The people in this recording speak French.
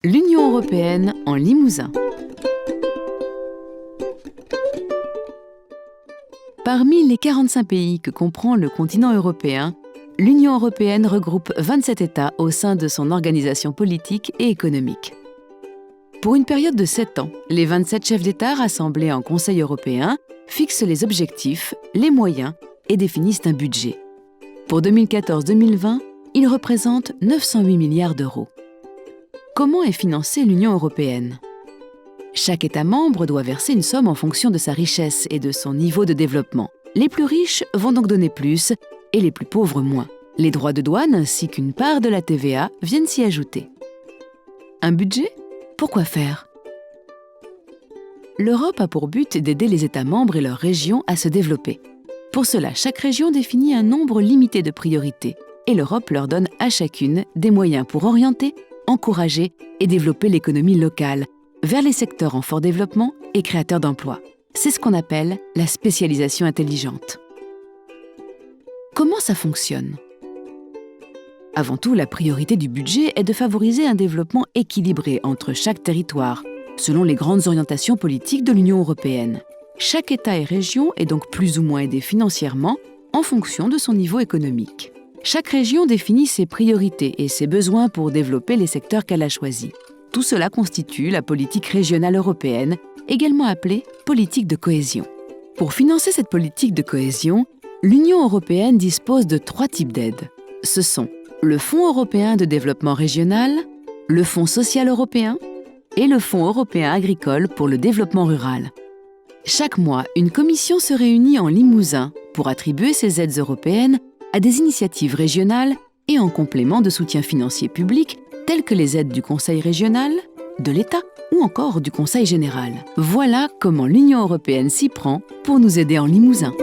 L'Union européenne en Limousin. Parmi les 45 pays que comprend le continent européen, l'Union européenne regroupe 27 États au sein de son organisation politique et économique. Pour une période de 7 ans, les 27 chefs d'État rassemblés en Conseil européen fixent les objectifs, les moyens et définissent un budget. Pour 2014-2020, il représente 908 milliards d'euros. Comment est financée l'Union européenne ? Chaque État membre doit verser une somme en fonction de sa richesse et de son niveau de développement. Les plus riches vont donc donner plus et les plus pauvres moins. Les droits de douane ainsi qu'une part de la TVA viennent s'y ajouter. Un budget ? Pourquoi faire ? L'Europe a pour but d'aider les États membres et leurs régions à se développer. Pour cela, chaque région définit un nombre limité de priorités et l'Europe leur donne à chacune des moyens pour orienter, encourager et développer l'économie locale vers les secteurs en fort développement et créateurs d'emplois. C'est ce qu'on appelle la spécialisation intelligente. Comment ça fonctionne ? Avant tout, la priorité du budget est de favoriser un développement équilibré entre chaque territoire, selon les grandes orientations politiques de l'Union européenne. Chaque État et région est donc plus ou moins aidé financièrement en fonction de son niveau économique. Chaque région définit ses priorités et ses besoins pour développer les secteurs qu'elle a choisis. Tout cela constitue la politique régionale européenne, également appelée politique de cohésion. Pour financer cette politique de cohésion, l'Union européenne dispose de 3 types d'aides. Ce sont le Fonds européen de développement régional, le Fonds social européen et le Fonds européen agricole pour le développement rural. Chaque mois, une commission se réunit en Limousin pour attribuer ces aides européennes à des initiatives régionales et en complément de soutien financier public telles que les aides du Conseil régional, de l'État ou encore du Conseil général. Voilà comment l'Union européenne s'y prend pour nous aider en Limousin.